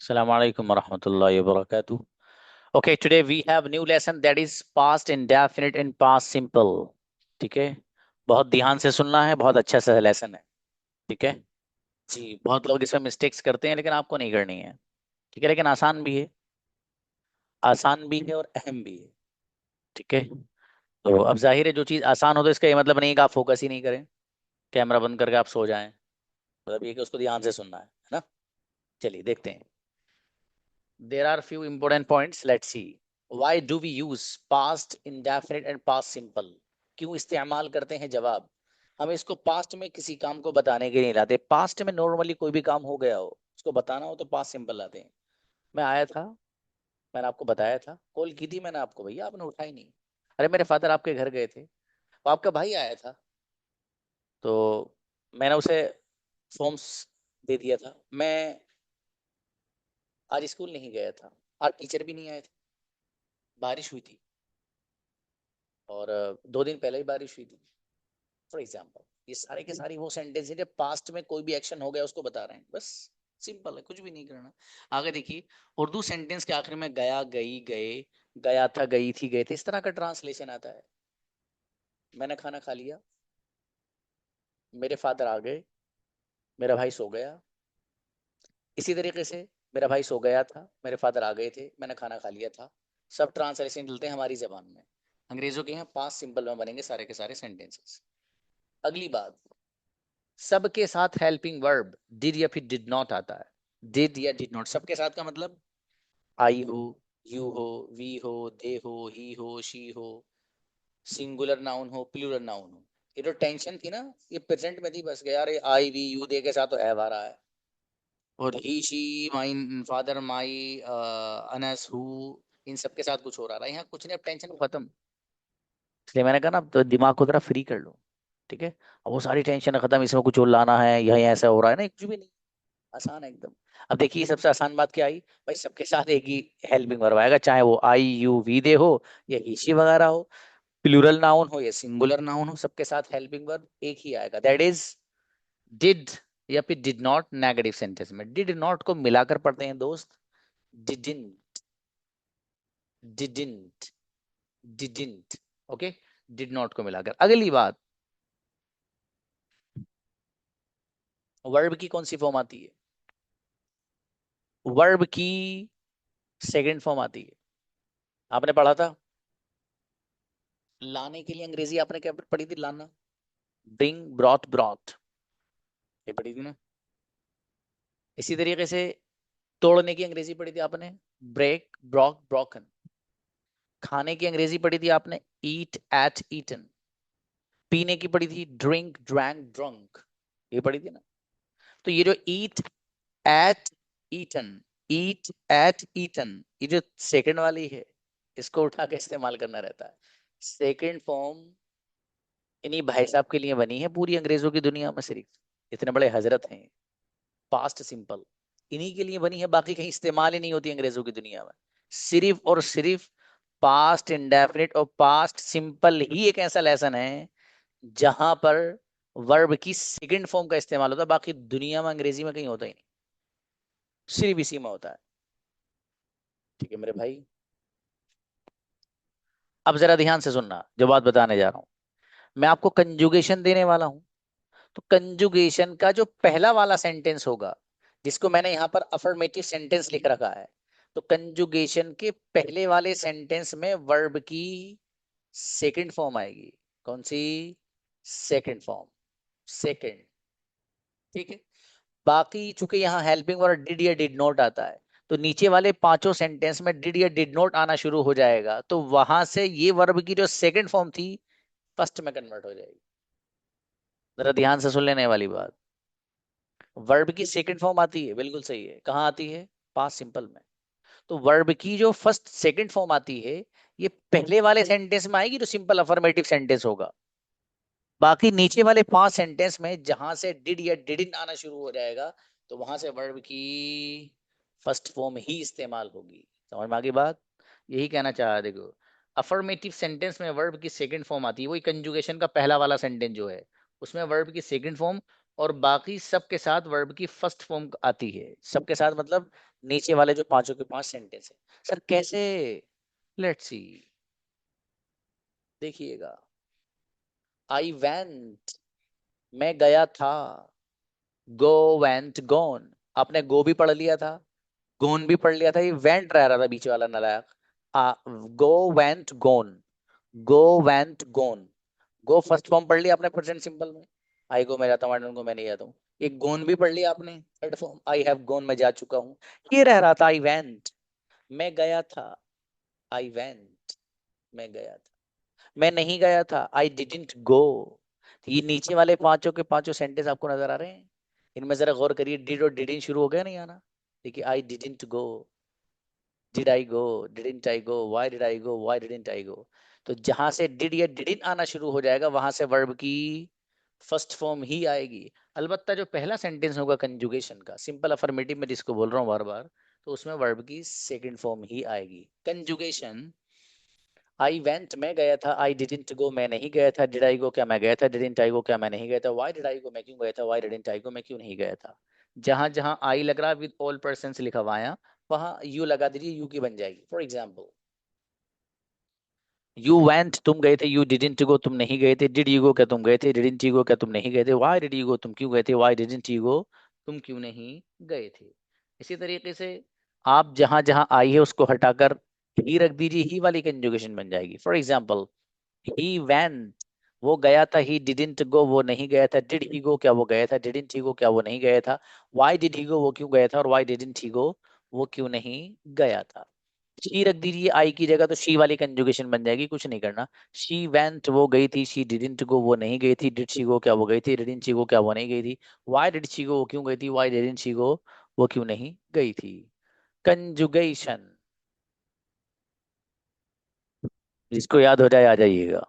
Assalamu alaikum warahmatullahi wabarakatuh. Okay, today we have new lesson that is past indefinite and past simple. ठीक है, बहुत ध्यान से सुनना है, बहुत अच्छा सा लेसन है। ठीक है जी, बहुत लोग इसमें मिस्टेक्स करते हैं लेकिन आपको नहीं करनी है। ठीक है, लेकिन आसान भी है, आसान भी है और अहम भी है। ठीक है, तो अब जाहिर है जो चीज़ आसान हो तो इसका ये मतलब नहीं कि आप फोकस ही नहीं करें, कैमरा बंद करके आप सो जाएं। मतलब ये कि उसको ध्यान से सुनना है ना। चलिए देखते हैं। There are few important points. Let's see. Why do we use past indefinite and past simple? क्यों इस्तेमाल करते हैं जवाब। हम इसको पास्ट में किसी काम को बताने के लिए नहीं लाते। पास्ट में नॉर्मली कोई भी काम हो गया हो उसको बताना हो तो पास्ट सिंपल लाते हैं। मैं आया था, मैंने आपको बताया था, कॉल की थी मैंने आपको, भैया आपने उठाई नहीं। अरे मेरे फादर आपके घर गए थे, तो आपका भाई आया था, तो मैंने उसे फॉर्म्स दे दिया था। मैं आज स्कूल नहीं गया था, आज टीचर भी नहीं आए थे, बारिश हुई थी, और 2 दिन पहले ही बारिश हुई थी। फॉर एग्जाम्पल, ये सारे के सारी वो सेंटेंस है जब पास्ट में कोई भी एक्शन हो गया उसको बता रहे हैं, बस सिंपल है, कुछ भी नहीं करना। आगे देखिए, उर्दू सेंटेंस के आखिर में गया, गई, गए, गया था, गई थी, गए थे, इस तरह का ट्रांसलेशन आता है। मैंने खाना खा लिया, मेरे फादर आ गए, मेरा भाई सो गया। इसी तरीके से मेरा भाई सो गया था, मेरे फादर आ गए थे, मैंने खाना खा लिया था। सब ट्रांसलेशन चलते हैं हमारी जबान में। अंग्रेजों के यहाँ पास्ट सिंपल में बनेंगे सारे के सारे सेंटेंसेस। अगली बात, सबके साथ हेल्पिंग वर्ब डिड या फिर डिड नॉट आता है। डिड या डिड नॉट, सबके साथ का मतलब आई हो, यू हो, वी हो, दे हो, ही हो, शी हो, सिंगुलर नाउन हो, प्लूरल नाउन हो। ये जो टेंशन थी ना, ये प्रेजेंट में थी, बस यार ये आई वी यू दे के साथ तो हैव आ रहा है, और he she, my father, my, अनस, हु, इन सब के साथ कुछ हो रहा है। यहाँ कुछ नहीं, अब टेंशन खत्म। इसलिए मैंने कहा ना, तो दिमाग को थोड़ा फ्री कर लो। ठीक है, अब वो सारी टेंशन खत्म, इसमें कुछ और लाना है, यही ऐसा हो रहा है ना, कुछ भी नहीं, आसान है एकदम। अब देखिए सबसे आसान बात क्या आई, भाई सबके साथ एक ही हेल्पिंग वर्ब आएगा, चाहे वो आई यू वी दे हो या इसी वगैरह हो, प्लूरल नाउन हो या सिंगुलर नाउन हो, सबके साथ हेल्पिंग वर्ब एक ही आएगा, दैट इज डिड या फिर डिड नॉट। नेगेटिव सेंटेंस में डिड नॉट को मिलाकर पढ़ते हैं दोस्त, डिडिंट, डिडिंट, डिडिंट। ओके, डिड नॉट को मिलाकर। अगली बात, वर्ब की कौन सी फॉर्म आती है। वर्ब की सेकंड फॉर्म आती है। आपने पढ़ा था, लाने के लिए अंग्रेजी आपने क्या पढ़ी थी, लाना, ब्रिंग, ब्रॉथ, ब्रॉथ, ये पढ़ी थी ना। इसी तरीके से तोड़ने की अंग्रेजी पढ़ी थी आपने, ब्रेक, ब्रॉक, ब्रोकन। खाने की अंग्रेजी पढ़ी थी आपने, ईट, एट, ईटन। पीने की पढ़ी थी, ड्रिंक, ड्रैंक, ड्रंक, ये पढ़ी थी ना। तो ये जो ईट, एट, ईटन, ईट, एट, ईटन, ये जो सेकंड वाली है, इसको उठा के इस्तेमाल करना रहता है। सेकंड फॉर्म इन्हीं भाई साहब के लिए बनी है पूरी अंग्रेजों की दुनिया में, सिर्फ इतने बड़े हजरत हैं। पास्ट सिंपल इन्हीं के लिए बनी है, बाकी कहीं इस्तेमाल ही नहीं होती अंग्रेजों की दुनिया में। सिर्फ और सिर्फ पास्ट इंडेफिनिट और पास्ट सिंपल ही एक ऐसा लेसन है जहां पर वर्ब की सेकंड फॉर्म का इस्तेमाल होता है, बाकी दुनिया में अंग्रेजी में कहीं होता ही नहीं, सिर्फ इसी में होता है। ठीक है मेरे भाई, अब जरा ध्यान से सुनना जो बात बताने जा रहा हूं। मैं आपको कंजुगेशन देने वाला हूं, तो कंजुगेशन का जो पहला वाला सेंटेंस होगा, जिसको मैंने यहाँ पर अफर्मेटिव सेंटेंस लिख रखा है, तो कंजुगेशन के पहले वाले सेंटेंस में वर्ब की सेकंड फॉर्म आएगी। कौन सी, सेकंड फॉर्म, सेकंड। ठीक है, बाकी चूंकि यहाँ हेल्पिंग वर्ब डिड या डिड नॉट आता है, तो नीचे वाले पांचों सेंटेंस में डिड या डिड नॉट आना शुरू हो जाएगा, तो वहां से ये वर्ब की जो सेकंड फॉर्म थी फर्स्ट में कन्वर्ट हो जाएगी। जरा ध्यान से सुन लेने वाली बात, वर्ब की सेकंड फॉर्म आती है, बिल्कुल सही है, कहाँ आती है, पास्ट सिंपल में। तो वर्ब की जो फर्स्ट सेकंड फॉर्म आती है, ये पहले वाले सेंटेंस में आएगी जो सिंपल अफर्मेटिव सेंटेंस होगा। बाकी नीचे वाले 5 सेंटेंस में जहां से डिड या डिडंट आना शुरू हो जाएगा, तो वहां से वर्ब की फर्स्ट फॉर्म ही इस्तेमाल होगी। समझ में आ गई बात, यही कहना चाह रहा, देखो अफर्मेटिव सेंटेंस में वर्ब की सेकंड फॉर्म आती है, वही कंजुगेशन का पहला वाला सेंटेंस जो है उसमें वर्ब की सेकंड फॉर्म, और बाकी सब के साथ वर्ब की फर्स्ट फॉर्म आती है। सबके साथ मतलब नीचे वाले जो पांचों के पांच सेंटेंस है। सर कैसे? लेट्स सी, देखिएगा। आई वेंट, मैं गया था। गो वेंट गॉन, आपने गो भी पढ़ लिया था, गोन भी पढ़ लिया था, ये वेंट रह रहा था बीच वाला नालायक। गो वेंट गोन, गो वेंट गोन। गो फर्स्ट फॉर्म पढ़ लिया आपने प्रेजेंट सिंपल में, आई गो मैं जाता हूँ, I don't go मैं नहीं जाता हूँ। एक गोन भी पढ़ लिया आपने third form, I have gone मैं जा चुका हूँ। ये रह रहा था आई वेंट, मैं गया था। आई वेंट, मैं गया था। मैं नहीं गया था, आई डिडंट गो। ये नीचे वाले पांचों के पांचों सेंटेंस आपको नजर आ रहे हैं? इनमें जरा गौर करिए, डिड और डिडंट शुरू हो गया नहीं आना। देखिए, I didn't go, did I go, didn't I go, why did I go, why didn't I go. तो जहां से डिड या डिडंट आना शुरू हो जाएगा, वहां से वर्ब की फर्स्ट फॉर्म ही आएगी। अलबत्ता जो पहला सेंटेंस होगा कंजुगेशन का, सिंपल अफर्मेटिव में जिसको बोल रहा हूँ बार बार, तो उसमें वर्ब की सेकंड फॉर्म ही आएगी। कंजुगेशन, आई वेंट मैं गया था, आई डिडंट गो मैं नहीं गया था, डिड आई गो क्या मैं गया था, डिडंट आई गो क्या मैं नहीं गया था, व्हाई डिड आई गो मैं क्यों गया था, व्हाई डिडंट आई गो मैं क्यों नहीं गया था। जहां जहां आई लग रहा है विद ऑल पर्सन्स लिखा हुआ है, वहां यू लगा दीजिए, यू की बन जाएगी। फॉर एग्जाम्पल, यू वेंट तुम गए थे, यू डिडंट गो तुम नहीं गए थे, डिड यू गो क्या तुम गए थे, डिडंट यू गो क्या तुम नहीं गए थे, व्हाई डिड यू गो तुम क्यों गए थे, व्हाई डिडंट यू गो तुम क्यों नहीं गए थे। इसी तरीके से आप जहां जहां आई है उसको हटाकर ही रख दीजिए, ही वाली कंजुगेशन बन जाएगी। फॉर एग्जाम्पल, ही वेंट वो गया था, ही डिडंट गो वो नहीं गया था, डिड ही गो क्या वो गया था, डिडंट ही गो क्या वो नहीं गया था, व्हाई डिड ही गो वो क्यों गया था, और व्हाई डिडंट ही गो वो क्यों नहीं गया था। शी रख दीजिए आई की जगह, तो शी वाली कंजुगेशन बन जाएगी, कुछ नहीं करना। शी वेंट वो गई थी, शी डिडंट गो वो नहीं गई थी, डिड शी गो क्या वो गई थी, डिडंट शी गो क्या वो नहीं गई थी, व्हाई डिड शी गो वो क्यों गई थी, व्हाई डिडंट शी गो वो क्यों नहीं गई थी। कंजुगेशन, जिसको याद हो जाए आ जाइएगा।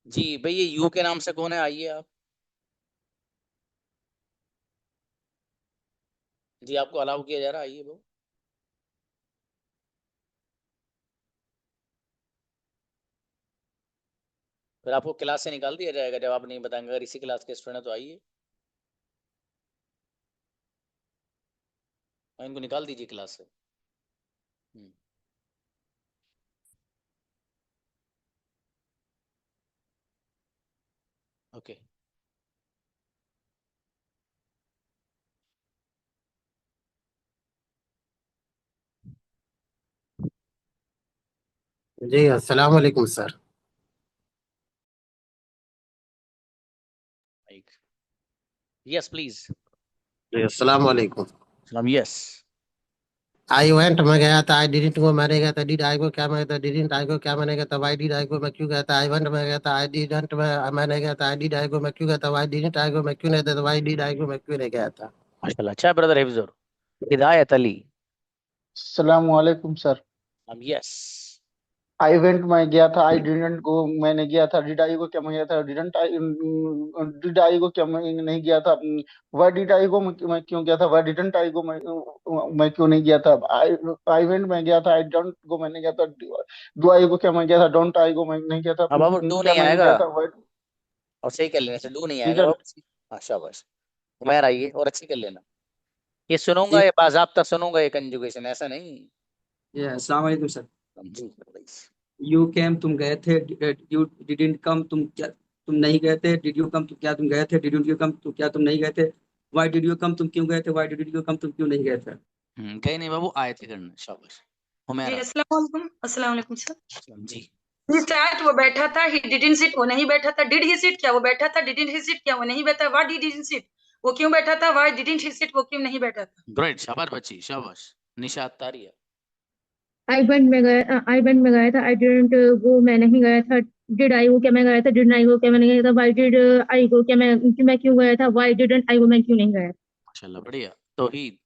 जी भाई, ये यू के नाम से कौन है, आइए आप। जी आपको अलाउ किया जा रहा है, आइए वो। फिर आपको क्लास से निकाल दिया जाएगा जब आप नहीं बताएंगे, अगर इसी क्लास के स्टूडेंट हैं, तो आइए और इनको निकाल दीजिए क्लास से। हम्म, ओके। जी अस्सलाम वालेकुम सर। Yes please. जी अस्सलाम वालेकुम। सलाम, यस। आई वेंट मैं गया था, आई डिडंट गो मैंने गया था, डिड आई गो क्या मैं था, डिडंट आई गो क्या मैंने गया था, वाई डिड आई गो मैं क्यों गया था, आई वेंट मैं गया था, आई डिडंट मैंने गया था, आई डिड आई गो मैं क्यों गया था, वाई डिडंट आई गो मैं क्यों नहीं था, वाई डिड आई गो मैं क्यों नहीं गया था। माशाल्लाह, अच्छा ब्रदर हिफ्जुर। हिदायत अली। सलामकुम सर। यस। आई वेंट मैं गया था, आई डिडंट गो मैंने गया था, डिड आई गो क्या मैं गया था, डिडंट आई डिड आई गो क्या मैं नहीं गया था, वाई डिड आई गो मैं क्यों गया था, वाई डिडंट आई गो मैं क्यों नहीं गया था, आई आई वेंट मैं गया था, आई डोंट गो मैंने गया था, डू आई गो क्या मैं गया था, डोंट आई गो मैं नहीं गया था, अब बाबू डू क्या नहीं मैंने आएगा, गया था, वाई। और सही कर लेना से डू नहीं जी आएगा सर। बाबू। हाँ शाबाश। उमर आइए और अच्छी कर लेना। ये सुनूंगा, ये बाज़ाब्ता सुनूंगा, ये कंजुगेशन ऐसा नहीं। ये अस्सलाम वालेकुम सर। जी प्लीज। यू केम तुम गए थे, यू डिडंट कम तुम क्या तुम नहीं गए थे, डिड यू कम तुम क्या तुम गए थे, डिडंट यू कम तुम क्या तुम नहीं गए थे, व्हाई डिड यू कम तुम क्यों गए थे, व्हाई डिड यू कम तुम क्यों नहीं गए थे। कहीं नहीं बाबू, आए थे करना। शाबाश। जी हुमैरा। अस्सलाम वालेकुम सर। जी। जी सैट वो बैठा था, ही डिडंट सिट वो नहीं बैठा था, डिड ही सिट क्या वो बैठा था, डिडंट ही सिट क्या वो नहीं बैठा, व्हाट डिड ही सिट वो क्यों बैठा था, व्हाई डिडंट ही सिट वो क्यों नहीं बैठा था। ग्रेट, शाबाश बच्ची, शाबाश। निशात तारिया। आई वेंट में गया था, आई डिडंट गो मैं नहीं गया था, डिड आई गो क्या मैं गया था, डिड आई गो क्या मैं नहीं गया था, व्हाई डिड आई गो क्या मैं क्यों गया था, व्हाई डिडंट आई गो मैं क्यों नहीं गया। माशाल्लाह, बढ़िया। तौहीद।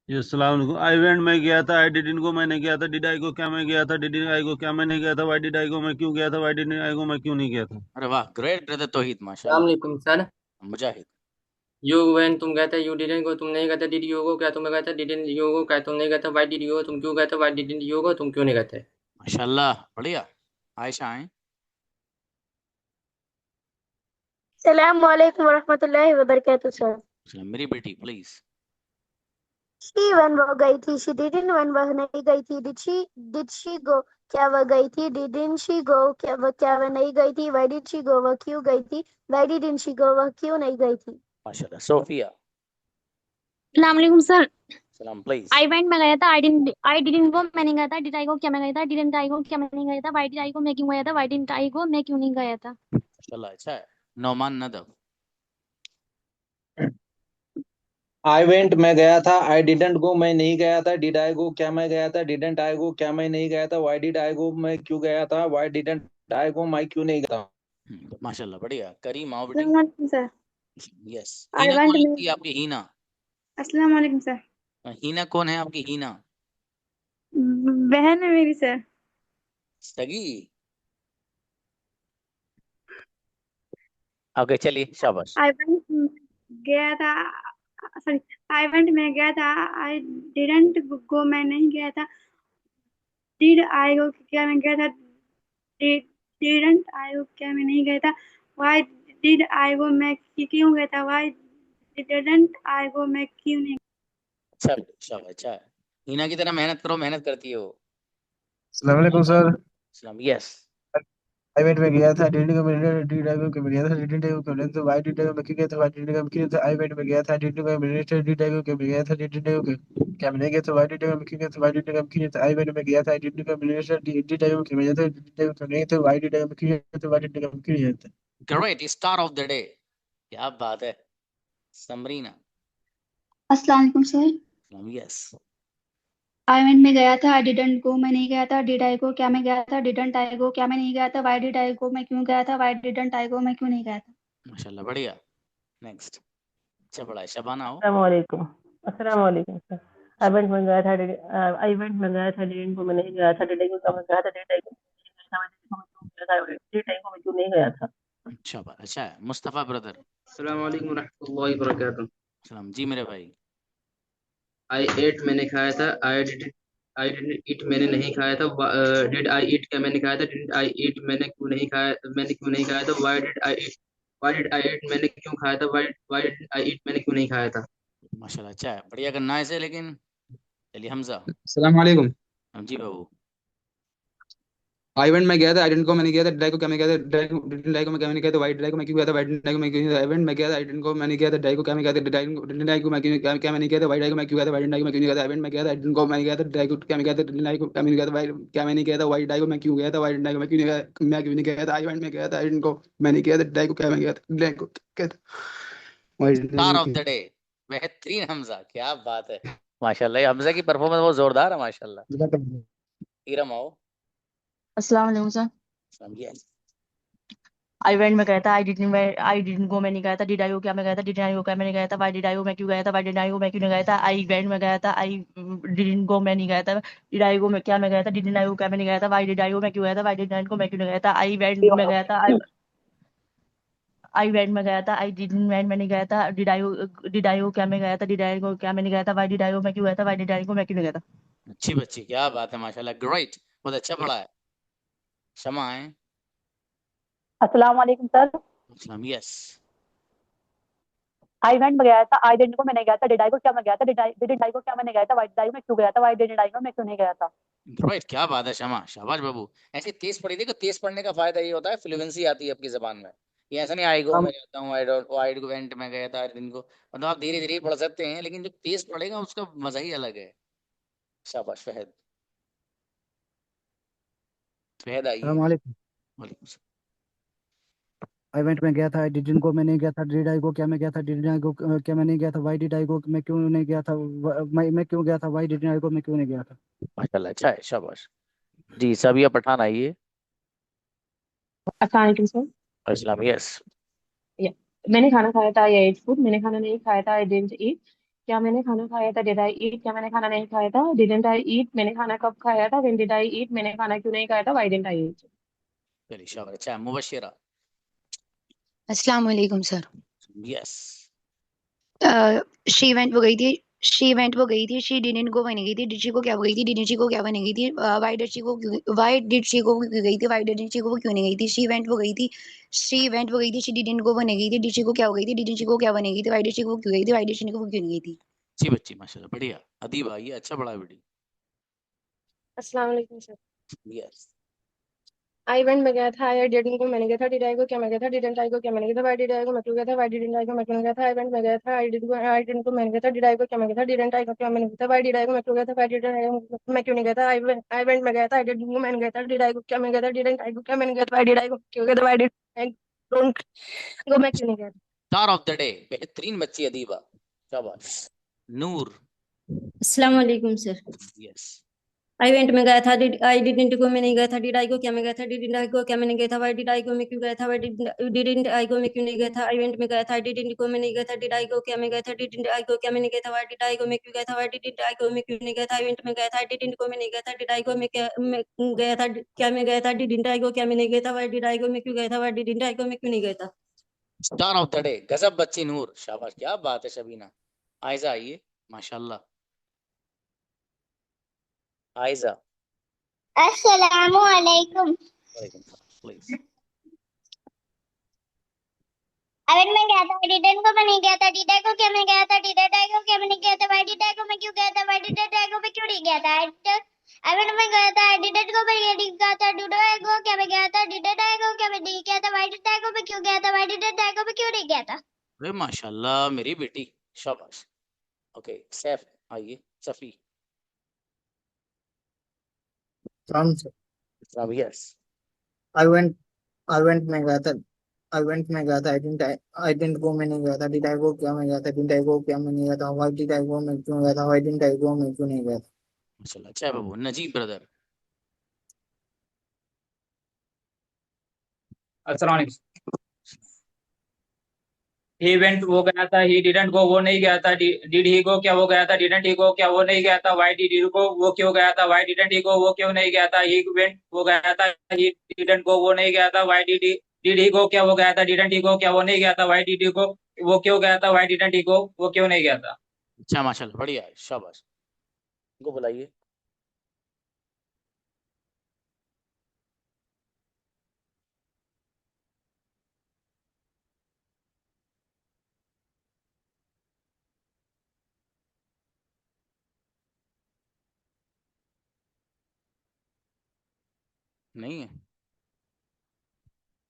अस्सलाम वालेकुम। आई वेंट मैं गया था, आई डिडंट गो मैं नहीं गया था, डिड आई गो क्या मैं गया था, डिड आई गो क्या मैं नहीं गया था, व्हाई डिड आई गो मैं क्यों गया था, व्हाई डिड आई गो मैं क्यों नहीं गया था। अरे वाह, ग्रेट ब्रदर तौहीद, अस्सलाम माशाल्लाह। वालेकुम सर। मुजाहिद। यू वेन तुम गए थे, यू डिडंट गो तुम नहीं गए थे, डिड यू गो क्या तुम गए थे, डिडंट यू गो क्या तुम नहीं गए थे, व्हाई डिड यू गो तुम क्यों गए थे, व्हाई डिडंट यू गो तुम क्यों नहीं गए थे। माशाल्लाह, बढ़िया। आयशा आए। सलाम वालेकुम वरहमतुल्लाहि वबरकातुहू सर। चलो, मेरी बेटी प्लीज। शी वन वो गई थी, शी डिडंट वन वह नहीं गई थी, डिड शी गो क्या वह गई थी, डिडंट शी गो क्या वह नहीं गई थी, व्हाई डिड शी गो वह क्यों गई थी, व्हाई डिडंट शी गो वह क्यों नहीं गई थी। माशाल्लाह। सोफिया। अस्सलाम वालेकुम सर। सलाम प्लीज। आई वेंट में गया था, आई डिडंट गो मैं नहीं गया था, डिड आई गो क्या मैं गया था, डिडंट आई गो क्या मैं नहीं गया था, व्हाई डिड आई गो मैं क्यों गया था, व्हाई डिडंट आई गो मैं क्यों नहीं गया था। माशाल्लाह, अच्छा है। नौमान नदब। आई वेंट मैं गया था, आई डिडंट गो मैं नहीं गया था, डिड आई गो क्या मैं गया था, डिडंट आई गो क्या मैं नहीं गया था, व्हाई डिड आई गो मैं क्यों गया था, व्हाई डिडंट आई गो मैं क्यों नहीं गया था। माशाल्लाह, बढ़िया। करीम आओ बेटी। अस्सलाम वालेकुम सर। यस। आई हीना वेंट कौन में लगती है आपकी? हीना। अस्सलाम वालेकुम सर। हीना कौन है आपकी? हीना बहन है मेरी सर। सगी। ओके, चलिए, शाबाश। आई वेंट गया था, सॉरी, आई वेंट में गया था, आई डिडंट गो मैं नहीं गया था, डिड आई गो क्या मैं गया था, डिडंट आई गो क्या मैं नहीं गया था, व्हाई डिड आई गो मैं क्यों गया था, व्हाई डिडंट आई गो मैं क्यों नहीं। अच्छा शाबाश, अच्छा है। हीना की तरह मेहनत करो, मेहनत करती है वो। अस्सलाम वालेकुम सर। सलाम। यस। आई वेंट में गया था, डिडंट को मिलने डिड आई गो के मिल गया था, डिडंट आई गो के मिलने तो व्हाई डिड आई गो मैं क्यों गया था, व्हाई डिड आई गो मैं क्यों गया था। आई वेंट में गया था, डिडंट को मिलने डिड आई गो के मिल गया था, डिडंट आई गो के क्या मैंने गया था, व्हाई डिड आई गो मैं क्यों गया था, व्हाई डिड आई गो मैं क्यों गया था। आई वेंट में गया था, डिडंट को मिलने डिड आई गो के मिल गया था, डिडंट आई गो के नहीं था, व्हाई डिड आई गो मैं क्यों गया था, व्हाई डिड आई गो मैं क्यों गया था। Great, star of the day. क्या बात है। समरीना। अस्सलाम वालेकुम सर। सलाम। यस। आई वेंट में गया था, आई डिडंट गो मैं नहीं गया था, डिड आई गो क्या मैं गया था, डिडंट आई गो क्या मैं नहीं गया था, व्हाई डिड आई गो मैं क्यों गया था, व्हाई डिडंट आई गो मैं क्यों नहीं गया था। माशाल्लाह, बढ़िया। नेक्स्ट। अच्छा पढ़ा है। शबाना हो। अस्सलाम वालेकुम सर। इवेंट में गया था, इवेंट में गया था, डिडंट को मैं नहीं गया था, डिड आई को मैं गया था, डिड आई को डिड आई को मैं क्यों नहीं गया था। अच्छा बात, अच्छा है। मुस्तफा ब्रदर। अस्सलाम वालेकुम रहमतुल्लाहि व बरकातहू। सलाम जी मेरे भाई। आई एट मैंने खाया था, आई डिडंट ईट मैंने नहीं खाया था, डिड आई ईट क्या मैंने खाया था, डिडंट आई ईट मैंने क्यों नहीं खाया था, व्हाई डिड आई ईट मैंने क्यों खाया था, व्हाई डिड आई ईट मैंने क्यों नहीं खाया था। माशाल्लाह, अच्छा है, बढ़िया करना है इसे। लेकिन चलिए हमजा। अस्सलाम वालेकुम। जी बाबू। आई वेंट में गया था, आई डिडंट को मैं नहीं गया था, डिड आई को क्या मैं गया था, डिडंट आई को मैं क्या नहीं गया था, व्हाई डिड आई को मैं क्यों गया था, व्हाई डिडंट आई को मैं क्यों गया था। आई वेंट में गया था, आई डिडंट को मैं नहीं गया था, डिड आई को क्या मैं गया था, डिडंट आई को मैं क्या मैं नहीं गया था, व्हाई डिड आई को मैं क्यों गया था, व्हाई डिडंट आई को मैं क्यों नहीं गया था। आई वेंट में गया था, आई डिडंट को मैं नहीं गया था, डिड आई को क्या मैं गया था, डिडंट आई को क्या मैं नहीं गया था, क्या मैं नहीं गया था, व्हाई डिड आई को मैं क्यों गया था, व्हाई डिडंट आई को मैं क्यों नहीं गया, मैं क्यों नहीं गया था। आई वेंट में गया था, आई डिडंट को मैं नहीं गया था, डिड आई को क्या मैं गया था, डिड आई को क्या था, why did star of the day बेहतरीन हमजा, क्या बात है। माशाल्लाह, ये हमजा की परफॉर्मेंस बहुत जोरदार है माशाल्लाह। इरम आओ। अस्सलाम वालेकुम सर। सलाम। यस। आई वेंट में गया था, आई डिडंट गो मैं नहीं गया था, डिड आई गो क्या मैं गया था, डिड आई गो क्या मैं नहीं गया था, व्हाई डिड आई गो मैं क्यों गया था, व्हाई डिड आई गो मैं क्यों नहीं गया था। आई वेंट में गया था, आई डिडंट गो मैं नहीं गया था, डिड आई गो मैं क्या मैं गया था, डिडंट आई गो क्या मैं नहीं गया था, व्हाई डिड आई गो मैं क्यों गया था, व्हाई डिड आई गो मैं क्यों नहीं गया था। आई वेंट में गया था, आई वेंट में गया था, आई डिडंट वेंट में नहीं गया था, डिड आई गो क्या मैं गया था, डिड आई गो क्या मैं नहीं गया था, व्हाई डिड आई गो मैं क्यों गया था, व्हाई डिड आई गो मैं क्यों नहीं गया था। अच्छी बच्ची, क्या बात है माशाल्लाह, ग्रेट, बहुत अच्छा पढ़ा है। शमा है। अस्सलाम वालेकुम सर। सलाम। यस। आई वेंट में गया था, आई डिडंट को मैं नहीं गया था, डिड आई को क्या मैं गया था, डिडंट आई को क्या मैंने गया था, वाई डिड आई को मैं क्यों गया था, वाई डिडंट आई को मैं क्यों नहीं गया था। राइट, क्या बात है शमा, शाबाश बाबू। ऐसे तेज पढ़ी, देखो तेज पढ़ने का फायदा ये होता है फ्लुएंसी आती है आपकी जबान में। ये ऐसा नहीं आई गो मैं जाता हूँ, आई डोंट, आई वेंट में गया था, दिन को, मतलब आप धीरे धीरे पढ़ सकते हैं, लेकिन जो तेज पढ़ेगा उसका मजा ही अलग है। शाबाश फहद, फहद आइए। अस्सलाम वालेकुम। वालेकुम सलाम। आई वेंट में गया था, आई डिडंट गो मैं नहीं गया था, डिड आई गो क्या मैं गया था, डिड आई गो क्या मैं नहीं गया था, वाई डिड आई गो मैं क्यों नहीं गया था, मैं क्यों गया था, वाई डिड आई गो मैं क्यों नहीं गया था। माशाल्लाह, अच्छा है, शाबाश। जी सबिया पठान आइए। अस्सलाम वालेकुम सर। इस्लाम, यस। या मैंने खाना खाया था, आई एट फूड। मैंने खाना नहीं खाया था, आई डिडंट ईट। क्या मैंने खाना खाया था, डिड आई ईट। क्या मैंने खाना नहीं खाया था, डिडंट आई ईट। मैंने खाना कब खाया था, व्हेन डिड आई ईट। मैंने खाना क्यों नहीं खाया था, व्हाई डिडंट आई ईट। चलिए शाबाश, अच्छा है। मुबशिरा, अस्सलाम वालेकुम सर। यस। शी वेंट वो गई थी, शी वेंट वो गई थी, शी डिडंट गो बनी गई थी, डिड शी को क्या हो गई थी, डिडंट शी को क्या बनी गई थी, व्हाई डिड शी को, व्हाई डिड शी को क्यों गई थी, व्हाई डिडंट शी को क्यों नहीं गई थी। शी वेंट वो गई थी, शी वेंट वो गई थी, शी डिडंट गो बनी गई थी, डिड शी को क्या हो गई थी, डिडंट शी को क्या बनी गई थी, व्हाई डिड शी को क्यों गई थी, व्हाई डिड शी को क्यों नहीं गई थी। जी बच्ची, माशाल्लाह, बढ़िया। अदीब आइए, अच्छा पढ़ा है बेटी। अस्सलाम वालेकुम सर। यस। आई वेंट में गया था, आई डिडंट गो मैंने गया था, डिड आई गो क्या मैं गया था, डिडंट आई गो क्या मैंने गया था, व्हाई डिड आई गो मैं क्यों गया था, व्हाई डिडंट आई गो मैं क्यों नहीं गया था। आई वेंट में गया था, आई डिडंट गो मैंने गया था, डिड आई गो क्या मैं गया था, डिडंट आई गो क्या मैंने गया था, व्हाई डिड आई गो मैं क्यों गया था, व्हाई डिडंट आई गो मैं क्यों नहीं गया था। आई वेंट में गया था, आई डिडंट गो मैंने गया था, डिड आई गो क्या मैं गया था, डिडंट आई गो क्या मैंने गया था, व्हाई डिड आई गो क्यों गया था, why did I don't go मैं क्यों नहीं गया था। स्टार ऑफ द डे, बेहतरीन बच्ची अदीबा, शाबाश। नूर, अस्सलाम वालेकुम सर। यस। आई वेंट में गया था, आई डिडंट गो मैं नहीं गया था, डिड आई गो क्या मैं गया था, डिडंट आई गो क्या मैंने गया था, व्हाई डिड आई गो मैं क्यों गया था, व्हाई डिडंट आई गो मैं क्यों नहीं गया था। आई वेंट में गया था, आई डिडंट गो मैं नहीं गया था, डिड आई गो क्या मैं गया था, डिडंट आई गो क्या मैंने गया था, व्हाई डिड आई गो मैं क्यों गया था, व्हाई डिडंट आई गो मैं क्यों नहीं गया था। आई वेंट में गया था, आई डिडंट गो मैं नहीं गया था, डिड आई गो मैं गया था, क्या मैं गया था, डिडंट आई गो क्या मैं नहीं गया था, व्हाई डिड आई गो मैं क्यों गया था, व्हाई डिडंट आई गो मैं क्यों नहीं गया था। स्टार ऑफ द डे, गजब बच्ची नूर, शाबाश, क्या बात है शबीना। आयजा आइए, माशाल्लाह। आयजा, अस्सलामु अलैकुम। वालेकुम सलाम, प्लीज। आई वेंट में गया था, आई डिडंट गो मैं नहीं गया था, डिड आई गो क्या मैं गया था, डिडंट आई गो क्या मैं नहीं गया था, व्हाई डिड आई गो मैं क्यों गया था, व्हाई डिडंट आई गो मैं क्यों नहीं गया था। आई वेंट में गया था, आई डिडंट गो मैं नहीं गया था, डिड आई गो क्या मैं गया था, डिडंट आई गो क्या मैं नहीं गया था, व्हाई डिड आई गो मैं क्यों गया था, व्हाई डिडंट आई गो मैं क्यों नहीं गया था। अरे माशाल्लाह मेरी बेटी, शाबाश। ओके, सैफ आइए, Safi. Yes. I went I went में गया था, आई वेंट में गया था, आई डिडंट गो मैं नहीं गया था, डिड आई गो क्या मैं गया था, डिड आई गो क्या मैं नहीं गया था, व्हाई डिड आई गो मैं क्यों गया था, व्हाई डिडंट आई गो मैं क्यों नहीं गया था। माशाल्लाह, अच्छा है बाबू। नजीब ब्रदर, अस्सलाम वालेकुम। ही वेंट वो गया था, ही डिडंट गो वो नहीं गया था, डिड ही गो क्या वो गया था, डिडंट ही गो क्या वो नहीं गया था, व्हाई डिड ही गो वो क्यों गया था, व्हाई डिडंट ही गो वो क्यों नहीं गया था। ही वेंट वो गया था, ही डिडंट गो वो नहीं गया था, व्हाई डिड ही गो क्या वो गया था, डिडंट ही गो क्या वो नहीं गया था, व्हाई डिड ही गो वो क्यों गया था, व्हाई डिडंट ही गो वो क्यों नहीं गया था। अच्छा माशाल्लाह, बढ़िया है, शाबाश। इनको बुलाइए। नहीं है,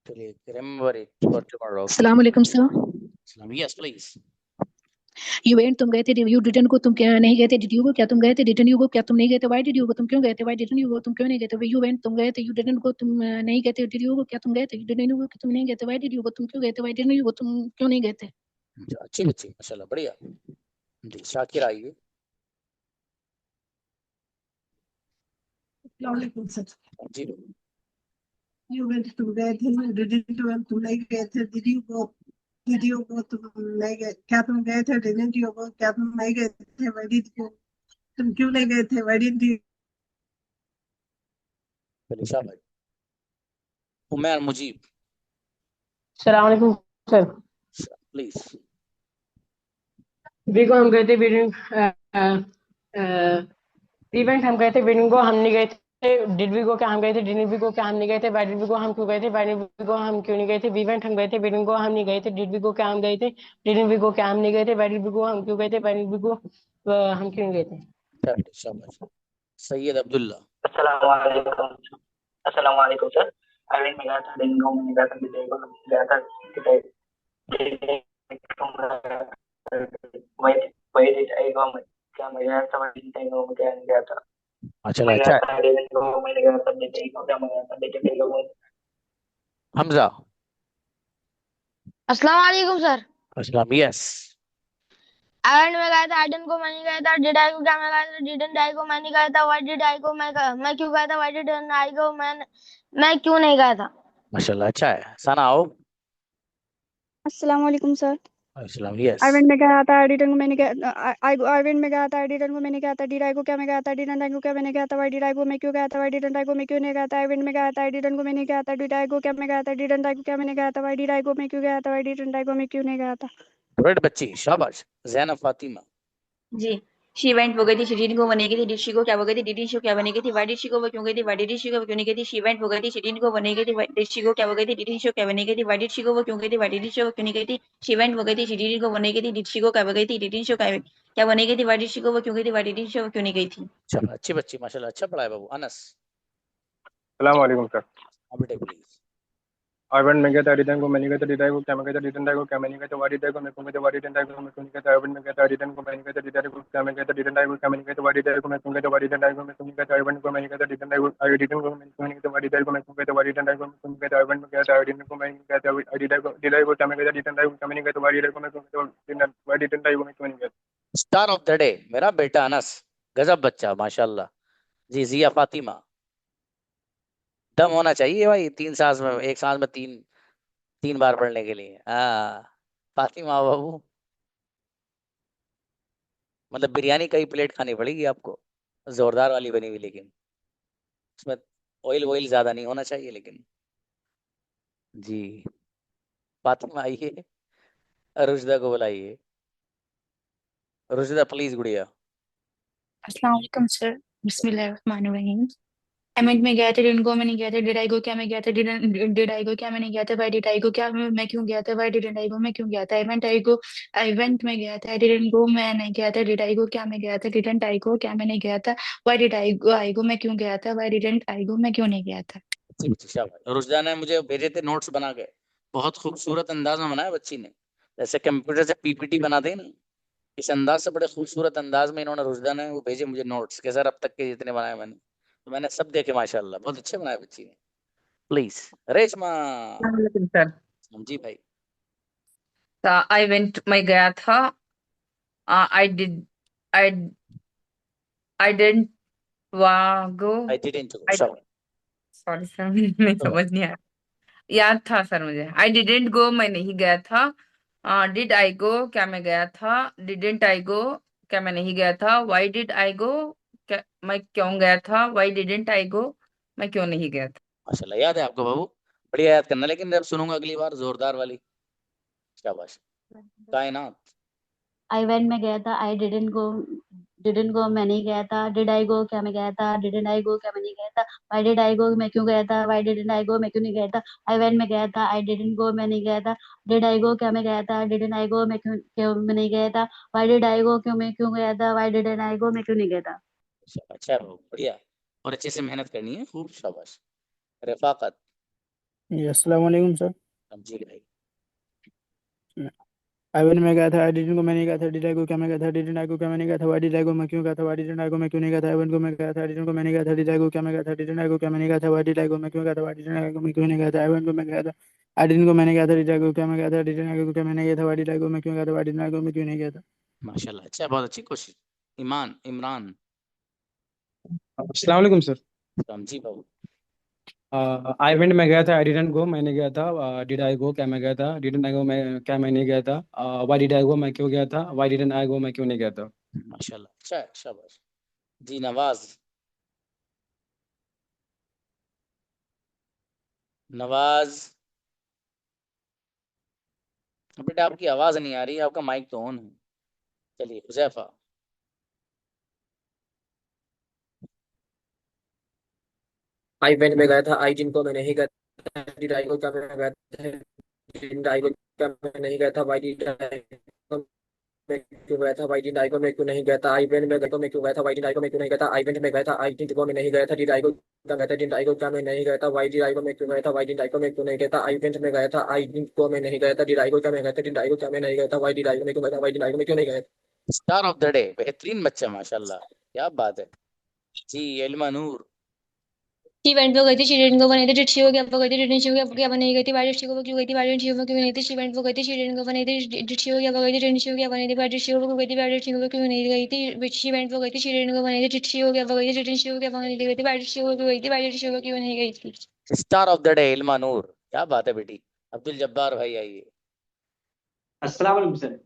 चलिए, रिमेंबर इट फॉर टुमारो। अस्सलाम वालेकुम sir. Yes please. You went तुम गए थे, यू डिडंट गो तुम क्या नहीं गए थे, डिड यू गो क्या तुम गए थे, डिडंट यू गो क्या तुम नहीं गए थे, व्हाई डिड यू गो तुम क्यों गए थे, व्हाई डिडंट यू गो तुम क्यों नहीं गए थे। यू वेंट तुम गए थे, यू डिडंट गो तुम नहीं गए थे, डिड यू गो क्या तुम गए थे, डिडंट यू गो क्या तुम नहीं गए थे, व्हाई डिड यू गो तुम क्यों गए थे, व्हाई डिडंट यू गो तुम क्यों नहीं गए थे। अच्छी बच्ची, माशाल्लाह, बढ़िया। जी शाकिर आइए। अस्सलाम वालेकुम सर। जी यू वेंट तुम गए थे, यू डिडंट वेंट तुम नहीं गए थे, डिड यू गो तुम नहीं गए, क्या तुम गए थे, डिडंट यू गो क्या तुम नहीं गए थे, व्हाई डिड यू तुम क्यों नहीं गए थे, व्हाई डिड यू। चलिए शाबाश। उमर मुजीब, अस्सलाम वालेकुम सर। प्लीज। वीगो हम गए थे, इवेंट हम गए थे, वीडिंग को हम नहीं गए डिड वी गो क्या हम गए थे, डिड वी गो क्या हम नहीं गए थे, वाई डिड वी गो हम क्यों गए थे, वाई डिड वी गो हम क्यों नहीं गए थे, वी वेंट हम गए थे, वी डिडंट गो हम नहीं गए थे, डिड वी गो क्या हम गए थे, डिडंट वी गो क्या हम नहीं गए थे, वाई डिड वी गो हम क्यों गए थे, वाई डिड वी गो हम क्यों नहीं गए थे। शाबाश। सैयद अब्दुल्ला। अस्सलाम वालेकुम सर। आइलैंड में गया था, दिन गाँव में गया था, दिल्ली गया था, वही वही आई गाँव में क्या मैं गया था, वही गाँव में क्या नहीं गया था। माशाल्लाह मैं अच्छा गया है। था, दिन गाँव में गया था, दिल्ली गाँव क्या मैं गया था, दिल्ली गाँव में। हमजा। अस्सलाम वालेकुम सर। अस्सलाम। यस। आयरन में गया था, आयरन को मैं नहीं गया था, डिड आई को क्या मैं गया था, डिडंट आई को मैं नहीं गया था, व्हाई डिड आई को मैं क्यों गया था, व्हाई डिडंट आई को मैं क्यों नहीं गया था। माशाल्लाह अच्छा है। सना आओ। अस्सलाम वालेकुम सर। अस्सलाम। यस। आइवेंट में गया था, एडिटर को मैंने गया आइवेंट में गया था, एडिटर को मैंने गया था, डीड आई को क्या मैं गया था, डिडंट आई को क्या मैंने गया था, वाई डिड आई को मैं क्यों गया था, वाई डिडंट आई को मैं क्यों नहीं गया था, आइवेंट में गया था, एडिटर को मैंने गया था, डीड आई को क्या मैं गया था, डिडंट आई को क्या मैंने गया था, वाई डिड आई को मैं क्यों गया था, वाई डिडंट आई को मैं क्यों नहीं गया था। गुड बच्ची, शाबाश। ज़ैनब फातिमा। जी। शी वेंट वो गई थी, शी डिडंट गो वो नहीं गई थी, डिड शी गो क्या वो गई थी, डिडंट शी क्या वो नहीं गई थी, व्हाई डिड शी गो वो क्यों गई थी, व्हाई डिड शी गो वो क्यों नहीं गई थी, शी वेंट वो गई थी, शी डिडंट गो वो नहीं गई थी, डिड शी गो क्या वो गई थी, डिडंट शी क्या वो नहीं गई थी, व्हाई डिड शी गो वो क्यों गई थी, व्हाई डिड शी वो क्यों नहीं गई थी, शी वेंट वो गई थी, शी डिडंट गो वो नहीं गई थी, डिड शी गो क्या वो गई थी, डिडंट शी क्या वो नहीं गई थी, व्हाई डिड शी गो वो क्यों गई थी, व्हाई डिडंट शी वो क्यों नहीं गई थी। चलो अच्छी बच्ची माशाल्लाह, अच्छा पढ़ा है बाबू। अनस। सलाम वालेकुम सर। हाँ बेटे प्लीज। आइवेंट में गया था, डिडन को मैं नहीं गया था, डिडाई को क्या मैं गया था, डिडन डाई को क्या मैं नहीं गया था, वाडी डाई को मैं क्यों गया था, वाडी डाई को मैं क्यों नहीं गया था, आइवेंट में गया था, डिडन को मैं नहीं गया था, डिडाई को क्या मैं गया था, डिडन डाई को क्या मैं नहीं गया था, वाडी डाई को मैं क्यों गया था, वाडी डाई को मैं क्यों नहीं गया था, आइवेंट को मैं नहीं गया था, डिडन डाई को डिडन को मैं क्यों नहीं गया था, वाडी डाई को मैं क्यों गया था, वाडी डाई को मैं क्यों नहीं गया था, आइवेंट में गया था, डिडन को मैं नहीं गया था, डिडाई को क्या मैं गया था, डिडन डाई को क्या मैं नहीं गया था, वाडी डाई को मैं क्यों गया था, वाडी डाई को मैं क्यों नहीं गया था। स्टार ऑफ द डे मेरा बेटा अनस, गजब बच्चा माशाल्लाह। जी जिया फातिमा। दम होना चाहिए भाई, 3 सांस में, एक सांस में तीन तीन बार पढ़ने के लिए। हाँ फातिमा बाबू, मतलब बिरयानी कई प्लेट खानी पड़ेगी आपको, जोरदार वाली बनी हुई, लेकिन उसमें ऑयल वॉयल ज्यादा नहीं होना चाहिए लेकिन। जी फातिमा आइए, रुजदा को बुलाइए। रुजदा प्लीज गुड़िया। अस्सलाम वालेकुम सर। बिस्मिल्लाहिर्रहमानिर्रहीम। एमेंट में गया था, डिडंट गो मैं नहीं गया था, डिड आई गो क्या मैं गया था, डिड आई गो क्या मैं नहीं गया था, व्हाई डिड आई गो क्या मैं क्यों गया था, व्हाई डिडंट आई गो मैं क्यों गया था, इवेंट में गया था, डिडंट गो मैं नहीं गया था, डिड आई गो क्या मैं गया था, डिडंट आई गो क्या मैं नहीं गया था, व्हाई डिड आई गो मैं क्यों गया था, व्हाई डिडंट आई गो मैं क्यों नहीं गया था। रुजदा ने मुझे भेजे थे नोट्स बना के, बहुत खूबसूरत अंदाज में बनाया बच्ची ने, जैसे कंप्यूटर से पीपीटी बनाते हैं ना, इस अंदाज से, बड़े खूबसूरत अंदाज में इन्होंने, रुजदा ने वो भेजे मुझे नोट्स के सर, अब तक के जितने बनाए मैंने, तो मैंने सब देखे माशाल्लाह, बहुत अच्छे बनाए बच्ची ने। प्लीज रेशमा। सर। जी भाई। आई वेंट में गया था, I did I I didn't go I didn't go, sorry sir, नहीं समझ नहीं आया, याद था सर मुझे, आई डिडंट गो मैं नहीं गया था, डिड आई गो क्या मैं गया था, डिडंट आई गो क्या मैं नहीं गया था, व्हाई डिड आई गो क्या मैं क्यों गया था, व्हाई डिडंट आई गो मैं क्यों नहीं गया था। माशाल्लाह याद है आपको बाबू, बढ़िया याद करना, लेकिन जब सुनूंगा अगली बार जोरदार वाली। शाबाश। कायनात। आइवेंट में गया था, आई डिडंट गो मैं नहीं गया था, डिड आई गो क्या मैं गया था, डिडंट आई गो क्या मैं नहीं गया था, व्हाई डिड आई गो मैं क्यों गया था, व्हाई डिडंट आई गो मैं क्यों नहीं गया था, आइवेंट में गया था, आई डिडंट गो मैं नहीं गया था, डिड आई गो क्या मैं गया था, डिडंट आई गो मैं क्यों मैं नहीं गया था, व्हाई डिड आई गो क्यों गया था, व्हाई डिडंट आई गो मैं क्यों नहीं गया था। अच्छा है बाबू, बढ़िया, और अच्छे से मेहनत करनी है खूब। शाबाश। रफाकत। अस्सलाम वालेकुम सर। जी भाई। आइवेंट में गया था, आई डिडंट को मैं नहीं गया था, डिड आई को क्या मैं गया था, डिडंट आई को क्या मैं नहीं गया था, व्हाई डिड आई को मैं क्यों गया था, व्हाई डिडंट आई को मैं क्यों नहीं गया था, आइवेंट को मैं गया था, डिडंट को मैं नहीं गया था, डिड आई को क्या मैं गया था, डिडंट आई को क्या मैं नहीं गया था, व्हाई डिड आई को मैं क्यों गया था, व्हाई डिडंट आई को मैं क्यों नहीं गया था, आइवेंट को मैं गया था, आई डिडंट को मैंने गया था, डिड आई को क्या मैं गया था, डिडंट आई को क्या मैं नहीं गया था, व्हाई डिड आई को मैं क्यों गया था, व्हाई डिडंट आई को मैं क्यों नहीं गया था। माशाल्लाह अच्छा है, बहुत अच्छी कोशिश। इमरान। अस्सलाम वालेकुम सर। जी बाबू। इवेंट में गया था, आई डिडंट गो मैं नहीं गया था, डिड आई गो क्या मैं गया था, डिडंट आई गो मैं क्या मैं नहीं गया था, व्हाई डिड आई गो मैं क्यों गया था, व्हाई डिडंट आई गो मैं क्यों नहीं गया था। माशाल्लाह अच्छा है, शाबाश। जी नवाज। नवाज बेटा आपकी आवाज नहीं आ रही, आपका माइक तो ऑन है। चलिए हुजैफा। आई वेंट में गया था, आई जिन को मैं नहीं गया था, डिड आई गो क्या मैं गया था, डिडंट आई गो क्या मैं नहीं गया था, वाई डिड आई गो मैं क्यों गया था, वाई डिड आई गो मैं क्यों नहीं गया था, आई वेंट में गया तो मैं क्यों गया था, वाई डिड आई गो मैं क्यों नहीं गया था, आई वेंट में गया था, आई डिड गो मैं नहीं गया था, डिड आई गो क्या गया था, डिडंट आई गो क्या मैं नहीं गया था, वाई डिड आई गो मैं क्यों गया था, वाई डिड आई गो मैं क्यों नहीं गया था, आई वेंट में गया था, आई डिड गो मैं नहीं गया था, डिड आई गो क्या मैं गया था, डिड आई गो क्या मैं नहीं गया था, वाई डिड आई गो मैं क्यों गया था, वाई डिड आई गो मैं क्यों नहीं गया था। स्टार ऑफ द डे, बेहतरीन बच्चा माशाल्लाह, क्या बात है जी। एल्मा नूर। शी वेंट वो गई थी, शी डिडंट गो वो नहीं थी, डिड शी गो क्या वो गई थी, डिडंट शी गो क्या वो नहीं गई थी, वाई डिड शी गो वो क्यों गई थी, वाई डिडंट शी गो वो क्यों नहीं थी, शी वेंट वो गई थी, शी डिडंट गो वो नहीं थी, डिड शी गो क्या वो गई थी, डिडंट शी गो क्या वो नहीं थी, वाई डिड शी गो वो गई थी, वाई डिड शी गो वो क्यों नहीं गई थी, शी वेंट वो गई थी, शी डिडंट गो वो नहीं थी, डिड शी गो क्या वो गई थी, डिडंट शी गो क्या वो नहीं गई थी, वाई डिड शी गो वो गई थी, वाई डिड शी गो क्यों नहीं गई थी। Star of the day Elma Noor, क्या बात है बेटी। अब्दुल जब्बार भाई आइए। अस्सलाम वालेकुम सर।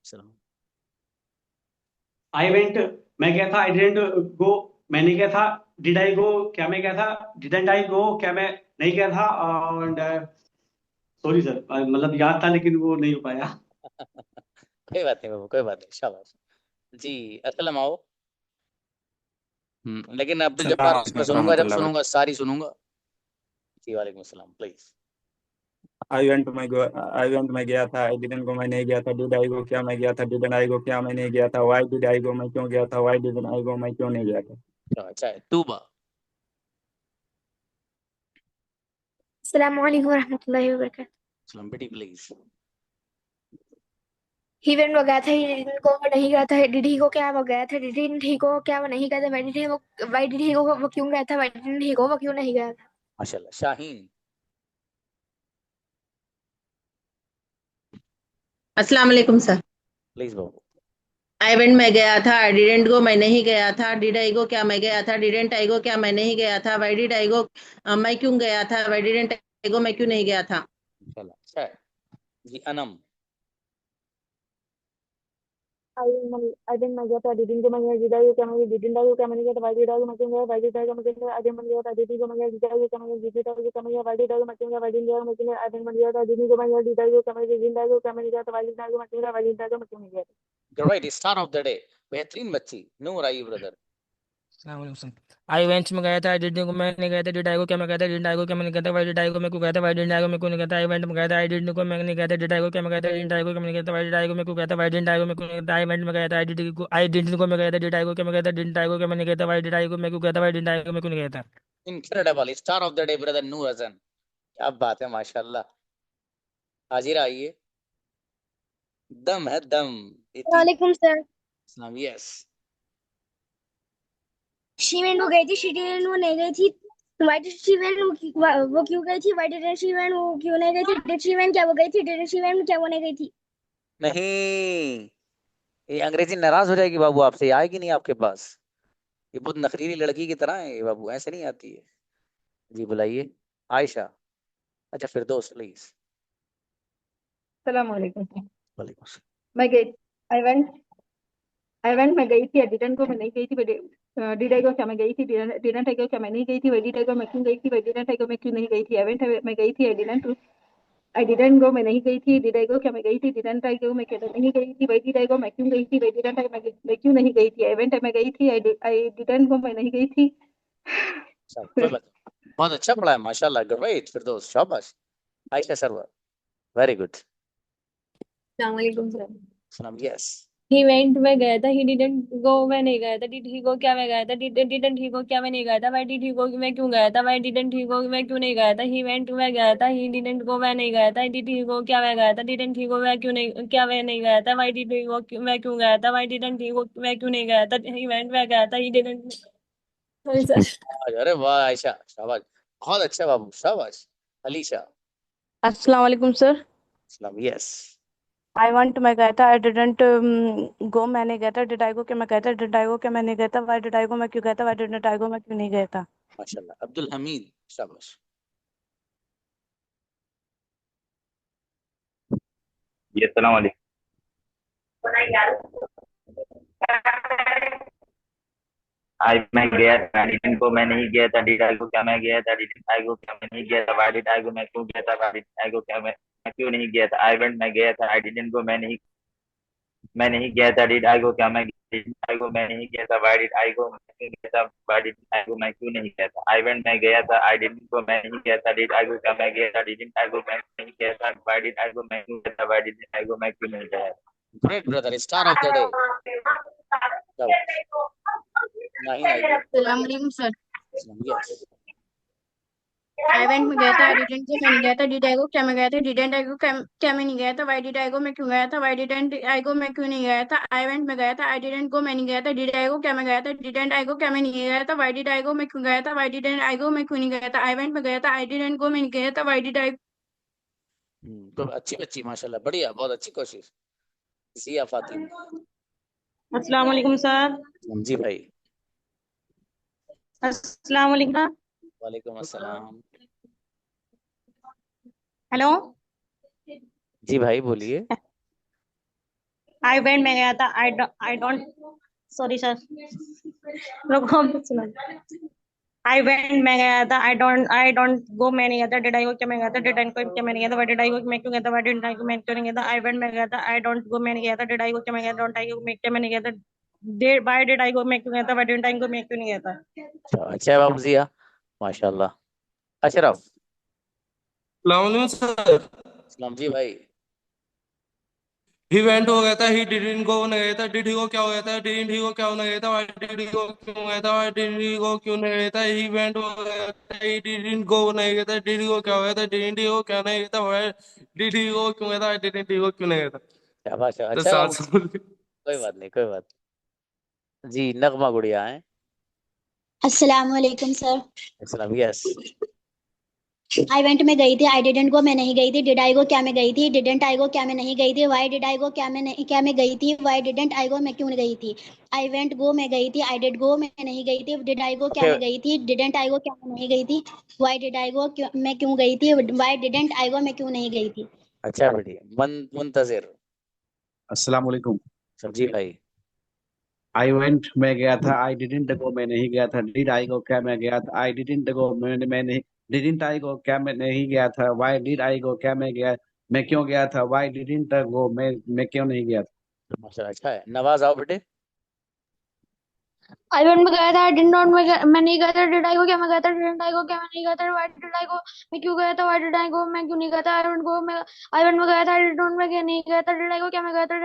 सलाम। आई वेंट, मैं गया था, आई डिडंट गो, मैं नहीं गया था, डिड आई गो क्या मैं गया था, डिडंट आई गो क्या मैं नहीं गया था, एंड सॉरी सर, मतलब याद था लेकिन वो नहीं हो पाया। कोई बात नहीं बाबू, कोई बात नहीं, शाबाश जी। असलम आओ। लेकिन अब्दुल जब्बार मैं सुनूंगा, जब सुनूंगा सारी सुनूंगा जी। वालेकुम अस्सलाम प्लीज। आई वेंट मैं गया था, आई डिडंट गो मैं नहीं गया था, डिड आई गो क्या मैं गया था, डिडंट आई गो क्या मैं नहीं गया था, व्हाई डिड आई गो मैं क्यों गया था, व्हाई डिडंट आई गो मैं क्यों नहीं गया था। अच्छा है तूबा। अस्सलाम वालेकुम रहमतुल्लाहि व बरकातहू। सलाम बेटी प्लीज। ही वेंट वो गया था, ही डिडंट गो वो नहीं गया था, डिड ही गो क्या वो गया था, डिडंट ही गो क्या वो नहीं गया था, वाई डिड ही गो वो क्यों गया था, वाई डिडंट ही गो वो क्यों नहीं गया था। माशाल्लाह। शाहीन। अस्सलाम वालेकुम sir. Please Babu. I went मैं गया था, आई डिडंट गो मैं नहीं गया था, डिड आई गो क्या मैं गया था, डिडंट आई गो क्या मैं नहीं गया था, वाई डिड आई गो मैं क्यों गया था, वाई डिडंट आई गो मैं क्यों नहीं गया था। माशाल्लाह। अच्छा है जी। अनम। आई डिडंट मैं गया था, डिडंट गो मैं गया, डिड आई गो क्या मैं डिडंट आई गो क्या मैंने गया था, वाई डिड आई गो मैं क्यों गया, वाई डिड आई गो मैं क्यों गया, आई डिडंट मैं गया था, डिड गो मैं गया, डिड आई गो क्या मैं डिड आई गो क्या मैं गया, वाई डिड आई गो मैं क्यों गया, वाई डिड आई गो मैं क्यों गया, आई डिडंट मैं गया था, डिड गो मैं गया, डिड आई गो क्या मैं डिडंट आई गो क्या मैंने गया था, वाई डिड आई गो मैं क्यों गया, वाई डिड आई गो मैं क्यों नहीं गया था। Great. Star of the day, बेहतरीन बच्ची। नूर आई ब्रदर। अस्सलाम वालेकुम। आई वेंट में गया था, आई डिडंट गो मैं नहीं गया था, डिड आई गो क्या मैं गया था, डिडंट आई गो क्या मैं नहीं गया था, वाई डिड आई गो मैं क्यों गया था, वाई डिडंट आई गो मैं क्यों नहीं गया था, आई वेंट में गया था, आई डिडंट गो मैं नहीं गया था, डिड आई गो क्या मैं गया था, डिडंट आई गो क्या मैं नहीं गया था, वाई डिड आई गो मैं क्यों गया था, वाई डिडंट आई गो मैं क्यों नहीं गया था, आई वेंट में गया था, आई डिडंट गो मैं गया था, डिड आई गो क्या मैं गया था, डिडंट आई गो क्या मैं नहीं गया था, वाई डिड आई गो मैं क्यों गया था, वाई डिडंट आई गो मैं क्यों नहीं गया था। Incredible. Star of the day brother Noor Hasan, क्या बात है माशाल्लाह। हाजिर आइए। दम है दम। वालेकुम सर। सलाम। यस। शी वेंट वो गई थी, शी डिडंट वो नहीं गई थी, व्हाई डिड शी वेंट वो क्यों गई थी, व्हाई डिडंट शी वेंट वो क्यों नहीं गई थी, डिड शी वेंट क्या वो गई थी, डिड शी वेंट क्या वो नहीं गई थी। नहीं, ये अंग्रेजी नाराज हो जाएगी बाबू आपसे, ये आएगी नहीं आपके पास। ये बहुत नखरीली लड़की की तरह है ये बाबू, ऐसे नहीं आती है जी। बुलाइए आयशा। अच्छा फिरदौस प्लीज। सलाम वालेकुम। वालेकुम सलाम। मैं गई, आई वेंट मैं गई थी, आई डिडंट गो मैं नहीं गई थी, डिड आई गो क्या मैं गई थी, डिडंट आई गो क्या मैं नहीं गई थी, वाई डिड आई गो मैं क्यों गई थी, वाई डिडंट आई गो मैं क्यों नहीं गई थी, आई वेंट मैं गई थी, आई डिडंट गो मैं नहीं गई थी, डिड आई गो क्या मैं गई थी, डिडंट आई गो मैं क्या नहीं गई थी, वाई डिड आई गो मैं क्यों गई थी, वाई डिडंट आई मैं क्यों नहीं गई थी, आई वेंट मैं गई थी, आई डिडंट गो मैं नहीं गई थी। कोई बात नहीं। बहुत अच्छा पढ़ा है माशाल्लाह। ग्रेट फिरदौस, शाबाश। Ayesha Sarwar, very good. अस्सलाम वालेकुम सर। सलाम। यस। ही वेंट में गया था, ही डिडंट गो मैं नहीं गया था, डिड ही गो क्या मैं गया था, डिडंट ही गो क्या मैं नहीं गया था, वाई डिड ही गो मैं क्यों गया था, वाई डिडंट ही गो मैं क्यों नहीं गया था, ही वेंट में गया था, ही डिडंट गो मैं नहीं गया था, डिड ही गो क्या मैं गया था, डिडंट ही गो मैं क्यों नहीं क्या मैं नहीं गया था, वाई डिड ही गो मैं क्यों गया था, वाई डिडंट ही गो मैं क्यों नहीं गया था, ही वेंट में गया था, ही डिडंट। Sorry sir. अरे वाह आयशा, शाबाश, बहुत अच्छा बाबू, शाबाश। अलीशा। अस्सलाम वालेकुम सर। सलाम। यस। आई वांट मैं गया था, आई डिडंट गो मैंने गया था, डिड आई गो क्या मैं गया था, डिड आई गो क्या मैंने गया था, वाई डिड आई गो मैं क्यों गया था, वाई डिडंट आई गो मैं क्यों नहीं गया था। माशाल्लाह। अब्दुल हमीद, शाबाश। जी अस्सलाम वालेकुम। आई मैं गया था, डिडंट को मैं नहीं गया था, डिड आई गो क्या मैं गया था, डिडंट आई गो क्या मैं नहीं गया था, वाई डिड आई गो मैं क्यों गया था, वाई डिड आई गो क्या मैं क्यों नहीं गया था, आई वेंट मैं गया था, आई डिडंट गो मैं नहीं गया था, डिड आई गो क्या मैं Didn't I go मैं नहीं गया था, why did I go मैं क्यों गया था, why did I go मैं क्यों नहीं गया था, I went मैं गया था, I didn't go मैं नहीं गया था, did I go क्या मैं गया था, didn't I go मैं नहीं गया था, why did I go मैं क्यों गया था, why didn't I go मैं क्यों नहीं गया था। Great brother, star of the day. नहीं आइए। अस्सलामुअलैकुम सर। Yes. आई वेंट में गया था, आई डिडंट गो मैं नहीं गया था, डिड आई गो क्या मैं गया था, डिडंट आई गो क्या मैं नहीं गया था, व्हाई डिड आई गो मैं क्यों गया था, व्हाई डिडंट आई गो मैं क्यों नहीं गया था, आई वेंट में गया था, आई डिडंट गो मैं नहीं गया था, डिड आई गो क्या मैं गया था, डिडंट आई गो क्या मैं नहीं गया था, व्हाई डिड आई गो मैं क्यों गया था, व्हाई डिडंट आई गो मैं क्यों नहीं गया था, आई वेंट में गया था, आई डिडंट गो मैं नहीं गया था, व्हाई डिड आई। तो अच्छी बच्ची माशाल्लाह, बढ़िया, बहुत अच्छी कोशिश। जिया फातिमा। अस्सलाम वालेकुम सर। जी भाई। अस्सलाम वालेकुम। वालेकुम अस्सलाम। हेलो। जी भाई बोलिए। आई वेंट में गया था, आई डोंट सॉरी सर, रुको सुनो। आई वेंट में गया था, आई डोंट गो मैं नहीं गया था, डिड आई गो क्या मैं गया था, डिड आई गो क्या मैं नहीं गया था, व्हाई डिड आई गो मैं क्यों गया था, व्हाई डिड आई गो मैं क्यों नहीं गया था, आई वेंट में गया था, आई डोंट गो मैं नहीं गया था, डिड आई गो क्या मैं गया था, डोंट आई गो मैं क्या मैं नहीं गया था, व्हाई डिड आई गो मैं क्यों गया था, व्हाई डिड आई गो मैं क्यों नहीं गया था। अच्छा है बाबू जिया, माशाल्लाह। अशरफ। सर। सलाम जी भाई। ही वेंट हो गया था, ही डिडंट गो नहीं गया था, डिड ही गो क्या हो गया था, डिडंट ही गो क्या होना गया था, व्हाई डिड ही गो क्यों गया था, व्हाई डिड ही गो क्यों नहीं गया था, ही वेंट हो गया था, ही डिडंट गो नहीं गया था, डिड ही गो क्या हो गया था, डिडंट ही गो क्या नहीं गया था, व्हाई डिड ही गो क्यों गया था, डिडंट ही गो क्यों नहीं गया था। शाबाश। तो अच्छा सात बाबू, सवाल। कोई बात नहीं, कोई बात। जी नगमा गुड़िया है। अस्सलाम वालेकुम सर। सलाम। यस। आई वेंट में गई थी, आई डिडंट गो मैं नहीं गई थी, डिड आई गो क्या मैं गई थी, डिडंट आई गो क्या मैं नहीं गई थी, व्हाई डिड आई गो क्या मैं गई थी, व्हाई डिडंट आई गो मैं क्यों नहीं गई थी, आई वेंट गो मैं गई थी, आई डिड गो मैं नहीं गई थी, डिड आई गो क्या मैं गई थी, डिडंट आई गो क्या मैं नहीं गई थी, व्हाई डिड आई गो मैं क्यों गई थी, व्हाई डिडंट आई गो मैं क्यों नहीं गई थी। अच्छा बढ़िया। मुंतजिर। अस्सलाम वालेकुम। जी भाई। आई वेंट में गया था, आई डिडंट गो मैं नहीं गया था, डिड आई गो क्या मैं गया था, आई डिडंट गो मैं नहीं, डिडंट आई गो क्या मैं नहीं गया था, व्हाई डिड आई गो क्या मैं क्यों गया था, व्हाई डिडंट गो मैं क्यों नहीं गया था। माशाल्लाह अच्छा है। नवाज आओ बेटे। आई वेंट में गया था, आई डिड नॉट मैं नहीं गया था, डिड आई गो क्या मैं गया था, डिडंट आई गो क्या मैं नहीं गया था, व्हाई डिड आई गो मैं क्यों गया था, व्हाई डिड आई गो मैं क्यों नहीं गया था, आई वेंट में गया था, आई डिड नॉट मैं नहीं गया था, डिड आई गो क्या मैं गया था,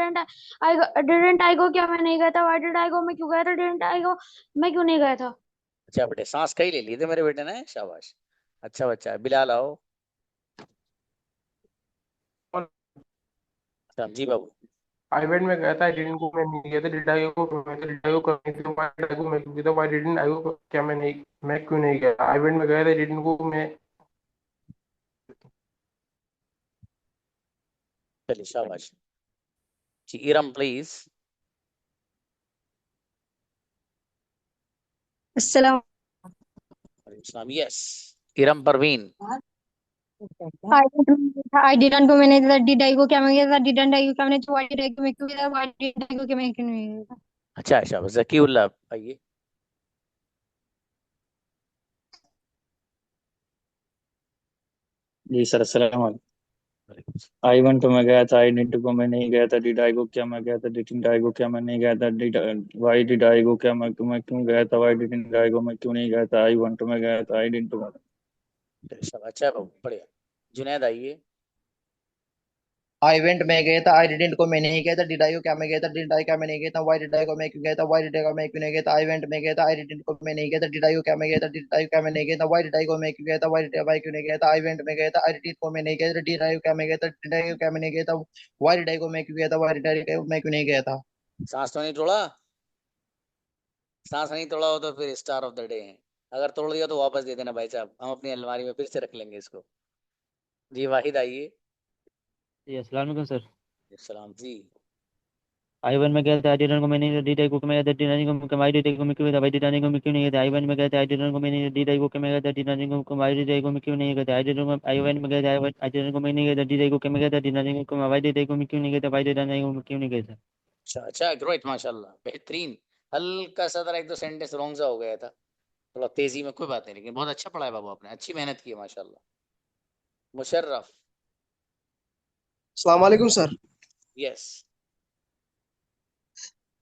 डिडंट आई गो क्या मैं नहीं गया था, व्हाई डिड आई गो मैं क्यों गया था, डिडंट आई गो मैं क्यों नहीं गया था। अच्छा बेटे, सांस कहीं ले लिए थे मेरे बेटे ने, शाबाश। अच्छा बच्चा है। बिलाल आओ। जी बाबू। आई वेंट में गया था, आई डिडंट गो मैं नहीं गया था, डिड आई गो क्यों गया था, डिड आई गो करनी थी, व्हाई डिड आई गो मैं क्यों गया था, व्हाई डिडंट आई गो क्या मैं क्यों नहीं गया, आई वेंट में गया था, डिडंट गो मैं। चलिए शाबाश। जी इरम प्लीज। अस्सलाम। Yes. Iram Parveen. I didn't गो मैंने था, डिड आई गो क्या मैं गया था, डिडंट आई गो क्या मैंने तो व्हाई डिड आई गो मैं क्यों गया था, व्हाई डिड आई गो क्या मैं क्यों नहीं गया था। अच्छा शाबाश। जकीउल्लाह आइए। जी सर, अस्सलाम वालेकुम। आई वेंट में गया था, आई डिडंट गो मैं नहीं गया था, डिड आई गो क्या मैं गया था, डिडंट आई गो क्या मैं नहीं गया था, व्हाई डिड आई गो क्या मैं क्यों गया था, व्हाई डिडंट आई गो मैं क्यों नहीं गया था, आई वेंट में गया था, आई डिडंट गो। अच्छा है बाबू, बढ़िया। जुनैद आइए। आई वेंट में गया था, आई डिडंट को मैं नहीं गया था, डिड आई गो क्या मैं गया था, डिड आई क्या मैं नहीं गया था, व्हाई डिड आई गो मैं क्यों गया था, व्हाई डिड आई गो मैं क्यों नहीं गया था, आई वेंट में गया था, आई डिडंट को मैं नहीं गया था, डिड आई गो क्या मैं गया था, डिड आई क्या मैं नहीं गया था, व्हाई डिड आई गो मैं क्यों गया था, व्हाई क्यों नहीं गया था, आई वेंट में गया था, आई डिड को मैं नहीं गया था, डिड आई क्या मैं गया था, डिड आई क्या मैं नहीं गया था, व्हाई डिड आई गो मैं क्यों गया था, व्हाई डिड आई मैं क्यों नहीं गया था। सांस तो नहीं तोड़ा? सांस नहीं तोड़ा हो तो फिर स्टार ऑफ द डे है। अगर तोड़ दिया तो वापस दे देना भाई साहब, हम अपनी अलमारी में फिर से रख लेंगे इसको। जी वाहिद आइए। जी अस्सलाम वालेकुम सर। सलाम जी। आई वन में गया था, आई डिडंट को मैं नहीं डी आई को मैं गया था, डिडंट को मैं डी आई को मैं क्यों गया था, भाई डिडंट को मैं क्यों नहीं गया था, आई वन में गया था, आई डिडंट को मैं नहीं डी आई को मैं गया था, डिडंट को भाई डी आई को मैं क्यों नहीं गया था, आई डिडंट को आई वन में गया था, आई डिडंट को मैं नहीं गया था, डी आई को मैं गया था, डिडंट को भाई डी आई को मैं क्यों नहीं गया था, भाई डिडंट को मैं क्यों नहीं गया था। अच्छा अच्छा, ग्रेट माशाल्लाह, बेहतरीन। हल्का सा जरा एक दो सेंटेंस रॉन्ग सा हो गया था थोड़ा तेजी में, कोई बात नहीं, लेकिन बहुत अच्छा पढ़ा है बाबू आपने, अच्छी मेहनत की है माशाल्लाह। मुशर्रफ। अस्सलाम वालेकुम sir. Yes.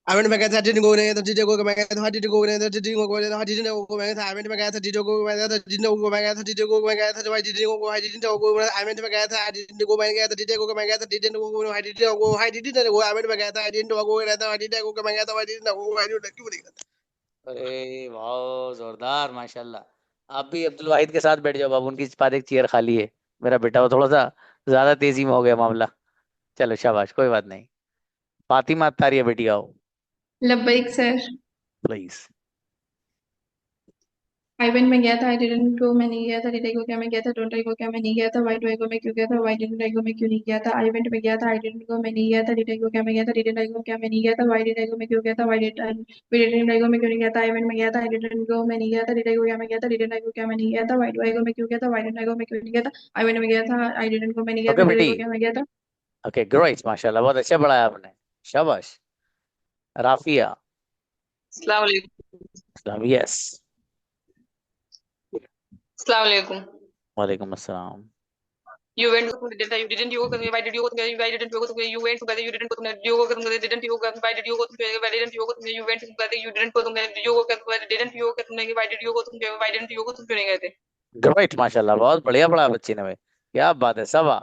I went back at didn't go there, the did go back at how did you go there, the didn't go there, how didn't go back. I went back at did you go back at didn't go back at did you go back at why didn't go, I didn't go, I went back at I didn't go back at did you go back at didn't go, I didn't go, I didn't go, I went back at I didn't go at I didn't go back at I didn't go, I didn't go. अरे वाह जोरदार माशाल्लाह। आप भी अब्दुल वाहिद के साथ बैठ जाओ बाबू, उनकी पास एक चेयर खाली है। मेरा बेटा वो थोड़ा सा ज्यादा तेजी में हो गया मामला। चलो शाबाश, कोई बात नहीं। फातिमा अत्तारिया बेटी आओ लब्बैक सर। प्लीज। आइवेंट में गया था, आई डिडंट गो, मैं नहीं गया था। डिड आई गो, क्या मैं गया था। डोंट आई गो, क्या मैं नहीं गया था। व्हाई डू आई गो, मैं क्यों गया था। व्हाई डिडंट आई गो, मैं क्यों नहीं गया था। आइवेंट में गया था, आई डिडंट गो, मैं नहीं गया था। डिड आई गो, क्या मैं गया था। डिडंट आई गो, क्या मैं नहीं गया था। व्हाई डिड आई गो, मैं क्यों गया था। व्हाई डिडंट आई गो, मैं क्यों नहीं गया था। आइवेंट में गया था, आई डिडंट गो, मैं नहीं गया था। डिड आई गो, क्या मैं गया था। डिडंट आई गो, क्या मैं नहीं गया था। व्हाई डू आई गो, मैं क्यों गया था। व्हाई डिडंट आई गो, मैं क्यों नहीं गया था। आइवेंट में गया था, आई डिडंट गो, मैं नहीं गया ओके था। डिड आई बेटी, गो, क्या मैं गया था। ओके ग्रेट माशाल्लाह, बहुत अच्छा पढ़ाया आपने, शाबाश। राफिया अस्सलाम वालेकुम। यस। अस्सलाम वालेकुम। वालेकुम अस्सलाम। You went to didn't you didn't you go why did you go why didn't you go you went together you didn't go you go didn't you go why did you go why didn't you go you went together you didn't go you go didn't you go why did you go why didn't you go तुम क्यों नहीं गए थे। Great माशाल्लाह, बहुत बढ़िया पढ़ाया बच्चे ने भाई, क्या बात है। सबा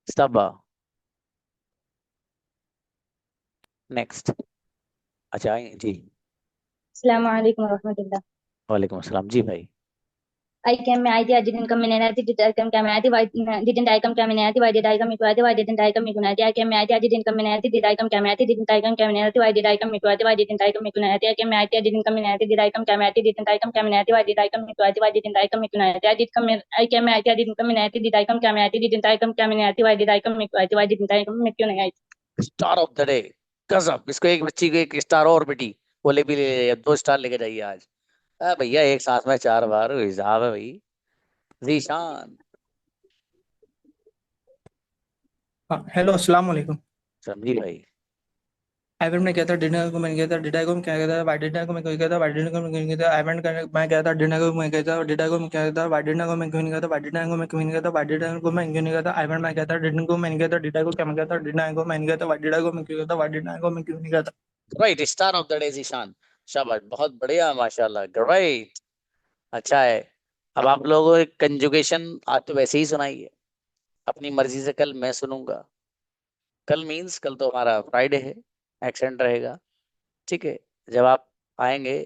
सबा नेक्स्ट। अच्छा जी, अस्सलाम वालेकुम रहमतुल्लाह। वालेकुम अस्सलाम जी भाई। आई कैम में आई थी, आई डिडंट कम में नहीं आई थी। डिड आई कम क्या में आई थी। व्हाई डिडंट आई कम क्या में नहीं आई थी। Why did I come equal आई थी। Why didn't I come equal आई थी। आई कैम में आई थी, आई डिडंट कम में नहीं आई थी। डिड आई कम क्या में आई थी। डिडंट आई कम क्या में नहीं आई थी। Why did I come equal आई थी। Why didn't I come equal आई थी। आई कैम में आई थी, आई डिडंट कम में नहीं आई थी। डिड आई कम क्या में आई थी। डिडंट आई कम क्या में नहीं आई थी। Why did I come equal आई थी। Why didn't I come equal आई थी। आई डिड कम में आई कैम में आई थी, आई डिडंट कम में नहीं आई थी। डिड आई कम क्या में आई थी। डिडंट आई कम क्या में नहीं आई थी। Why did I come equal आई थी। व्हाई डिडंट आई कम में क्यों नहीं आई थी। स्टार ऑफ द डे गजब। इसको एक बच्ची को एक स्टार और बेटी बोले भी ले 2 स्टार लेके जाइए आज। भैया एक साथ में 4 बार हिसाब है भाई। जीशान हेलो अस्सलाम वालेकुम। समझी भाई। आइवेंट में गया था, डिनर को मैं गया था। डिड आई गो में क्या गया था। व्हाई डिड आई गो मैं क्यों गया था। व्हाई डिड आई गो मैं क्यों नहीं गया था। आइवेंट मैं गया था, डिनर को मैं गया था। डिड आई गो में क्या गया था। व्हाई डिड आई गो मैं क्यों नहीं गया था। व्हाई डिड आई गो मैं क्यों नहीं गया था। व्हाई डिड आई गो मैं क्यों नहीं गया था। आइवेंट में गया था, डिडंट गो मैं नहीं गया था। डिड आई गो क्या मैं गया था। डिड आई गो मैं नहीं गया था। व्हाई डिड आई गो मैं क्यों गया था। व्हाई डिड आई गो मैं क्यों नहीं गया था। Right, star of the day Zeeshan, शाबाश, बहुत बढ़िया माशाल्लाह, ग्रेट, अच्छा है। अब आप लोगों को कंजुगेशन आज तो वैसे ही सुनाइए, अपनी मर्जी से कल मैं सुनूंगा। कल मींस कल तो हमारा फ्राइडे है, एक्सेंट रहेगा, ठीक है। जब आप आएंगे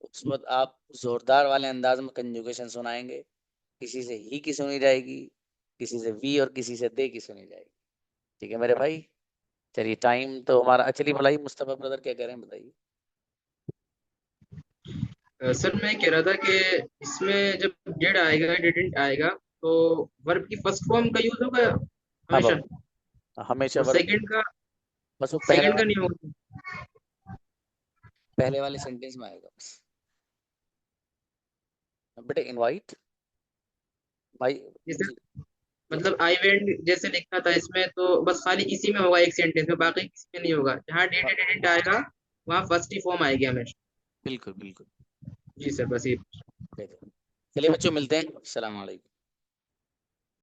उस वक्त आप जोरदार वाले अंदाज में कंजुगेशन सुनाएंगे। किसी से ही की सुनी जाएगी, किसी से वी और किसी से दे की सुनी जाएगी, ठीक है मेरे भाई। चलिए टाइम तो हमारा, चलिए भलाई मुस्तफा ब्रदर क्या कह रहे हैं बताइए। सर मैं कह रहा था कि इसमें जब डिड आएगा डिडंट आएगा तो वर्ब की फर्स्ट फॉर्म का यूज होगा हमेशा। हमेशा और सेकंड का बस वो सेकंड का नहीं होगा, पहले वाले सेंटेंस में आएगा बस। बेटे इनवाइट भाई, मतलब आई वेंट जैसे लिखा था इसमें तो बस खाली इसी में होगा एक सेंटेंस में, बाकी किसी में नहीं होगा। जहाँ डिड डिडंट आएगा वहाँ फर्स्ट ही फॉर्म आएगी हमेशा। बिल्कुल बिल्कुल जी सर, बस ये। चलिए बच्चों मिलते हैं, अस्सलाम वालेकुम।